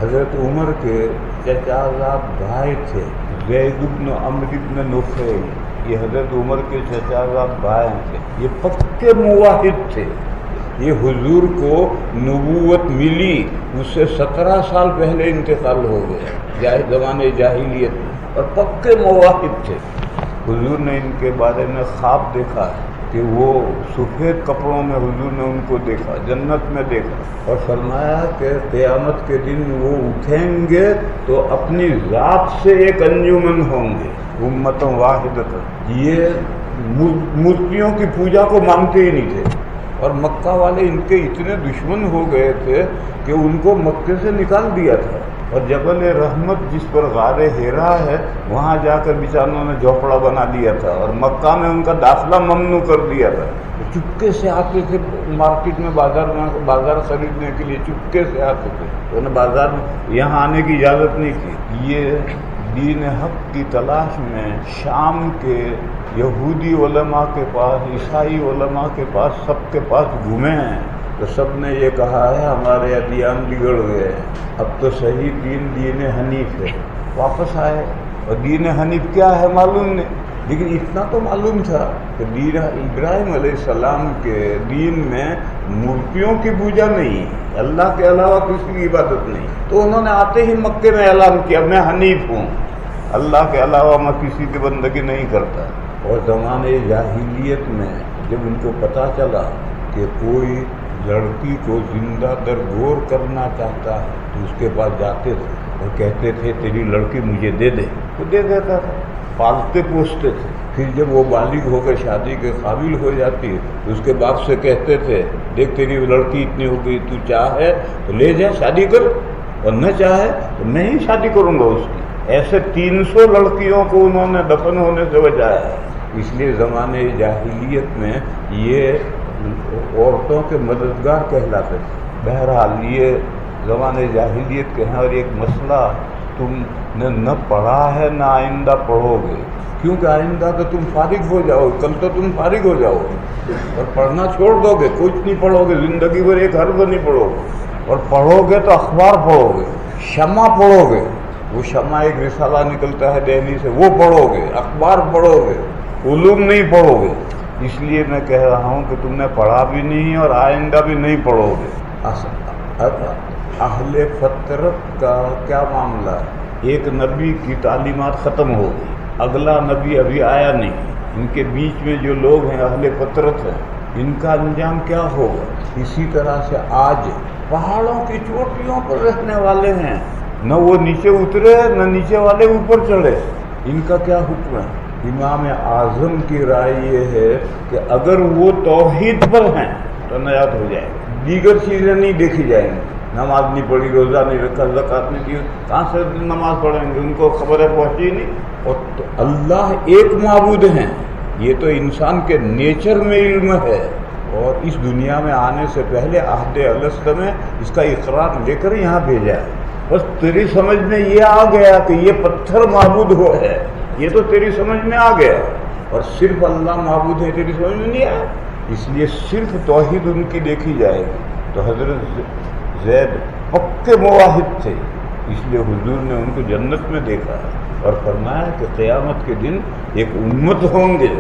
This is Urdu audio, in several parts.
حضرت عمر کے چچازاد بھائی تھے زید بن عمرو بن نفیل، یہ حضرت عمر کے چچازاد بھائی تھے، یہ پکے موحد تھے۔ یہ حضور کو نبوت ملی اس سے 17 سال پہلے انتقال ہو گیا زمانے جاہلیت میں، اور پکے موحد تھے۔ حضور نے ان کے بارے میں خواب دیکھا ہے کہ وہ سفید کپڑوں میں حضور نے ان کو دیکھا، جنت میں دیکھا، اور فرمایا کہ قیامت کے دن وہ اٹھیں گے تو اپنی ذات سے ایک انجمن ہوں گے، امت واحدۃ۔ یہ مورتیوں کی پوجا کو مانتے ہی نہیں تھے، اور مکہ والے ان کے اتنے دشمن ہو گئے تھے کہ ان کو مکے سے نکال دیا تھا، اور جبل رحمت جس پر غار حرا ہے وہاں جا کر بیچاروں نے جھوپڑا بنا دیا تھا، اور مکہ میں ان کا داخلہ ممنوع کر دیا تھا۔ چپکے سے آتے تھے مارکیٹ میں، بازار خریدنے کے لیے چپکے سے آتے تھے، انہیں بازار میں یہاں آنے کی اجازت نہیں تھی۔ یہ دین حق کی تلاش میں شام کے یہودی علماء کے پاس، عیسائی علماء کے پاس، سب کے پاس گھومے ہیں، تو سب نے یہ کہا ہے ہمارے ادیان بگڑ گئے ہیں، اب تو صحیح دین حنیف ہے۔ واپس آئے، اور دین حنیف کیا ہے معلوم نہیں، لیکن اتنا تو معلوم تھا کہ دین ابراہیم علیہ السلام کے دین میں مورتیوں کی پوجا نہیں، اللہ کے علاوہ کسی کی عبادت نہیں۔ تو انہوں نے آتے ہی مکے میں اعلان کیا میں حنیف ہوں، اللہ کے علاوہ میں کسی کی بندگی نہیں کرتا۔ اور زمانے جاہلیت میں جب ان کو پتہ چلا کہ کوئی لڑکی کو زندہ درگور کرنا چاہتا ہے تو اس کے پاس جاتے تھے اور کہتے تھے تیری لڑکی مجھے دے دے، تو دے دیتا تھا، پالتے پوستے تھے۔ پھر جب وہ بالغ ہو کر شادی کے قابل ہو جاتی تو اس کے باپ سے کہتے تھے دیکھ تیری لڑکی اتنی ہو گئی، تو چاہے تو لے جا شادی کر، اور نہ چاہے تو میں ہی شادی کروں گا اس کی۔ ایسے 300 لڑکیوں کو انہوں نے دفن ہونے سے بچایا ہے۔ اس لیے زمانے جاہلیت میں یہ عورتوں کے مددگار کہلاتے تھے۔ بہرحال یہ زمانے جاہلیت کے ہیں، اور ایک مسئلہ تم نے نہ پڑھا ہے نہ آئندہ پڑھو گے، کیونکہ آئندہ تو تم فارغ ہو جاؤ، کل تو تم فارغ ہو جاؤ گے، اور پڑھنا چھوڑ دو گے، کچھ نہیں پڑھو گے، زندگی بھر ایک حرف نہیں پڑھو گے، اور پڑھو گے تو اخبار پڑھو گے، شمع پڑھو گے، وہ شمع ایک رسالہ نکلتا ہے دہلی سے، وہ پڑھو گے، اخبار پڑھو گے، علوم نہیں پڑھو گے۔ اس لیے میں کہہ رہا ہوں کہ تم نے پڑھا بھی نہیں اور آئندہ بھی نہیں پڑھو گے۔ اہل فطرت کا کیا معاملہ ہے؟ ایک نبی کی تعلیمات ختم ہو گئی، اگلا نبی ابھی آیا نہیں، ان کے بیچ میں جو لوگ ہیں اہل فطرت ہیں، ان کا انجام کیا ہوگا؟ اسی طرح سے آج پہاڑوں کی چوٹیوں پر رہنے والے ہیں، نہ وہ نیچے اترے نہ نیچے والے اوپر چڑھے، ان کا کیا حکم ہے؟ امام اعظم کی رائے یہ ہے کہ اگر وہ توحید پر ہیں تو نجات ہو جائے گی، دیگر چیزیں نہیں دیکھی جائیں گی، نماز نہیں پڑھی، روزہ نہیں رکھا، زکوٰۃ نہیں دی، کہاں سے نماز پڑھیں گے؟ ان کو خبریں پہنچی نہیں۔ اور تو اللہ ایک معبود ہیں، یہ تو انسان کے نیچر میں علم ہے، اور اس دنیا میں آنے سے پہلے عہد الست میں اس کا اقرار لے کر یہاں بھیجا ہے۔ بس تیری سمجھ میں یہ آ گیا کہ یہ پتھر معبود ہو ہے، یہ تو تیری سمجھ میں آ گیا، اور صرف اللہ معبود ہے تیری سمجھ میں نہیں آیا، اس لیے صرف توحید ان کی دیکھی جائے گی۔ تو حضرت زید پکے موحد تھے، اس لیے حضور نے ان کو جنت میں دیکھا اور فرمایا کہ قیامت کے دن ایک امت ہوں گے،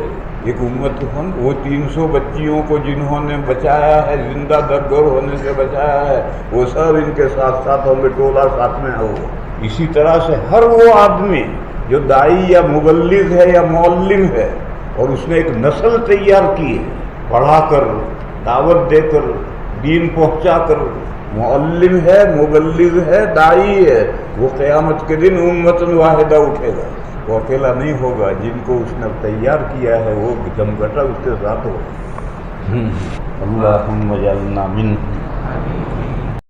ایک امت ہوں، وہ 300 بچیوں کو جنہوں نے بچایا ہے، زندہ درگور ہونے سے بچایا ہے، وہ سب ان کے ساتھ ساتھ ہوں گے، ٹولہ ساتھ میں ہوگا۔ اسی طرح سے ہر وہ آدمی جو داعی یا مبلغ ہے یا معلم ہے، اور اس نے ایک نسل تیار کی ہے، پڑھا کر، دعوت دے کر، دین پہنچا کر، معلم ہے، مبلغ ہے، داعی ہے، وہ قیامت کے دن امت واحدہ اٹھے گا، وہ اکیلا نہیں ہوگا، جن کو اس نے تیار کیا ہے وہ جمگٹا اس کے ساتھ ہوگا۔ اللہم اجعلنا منہم۔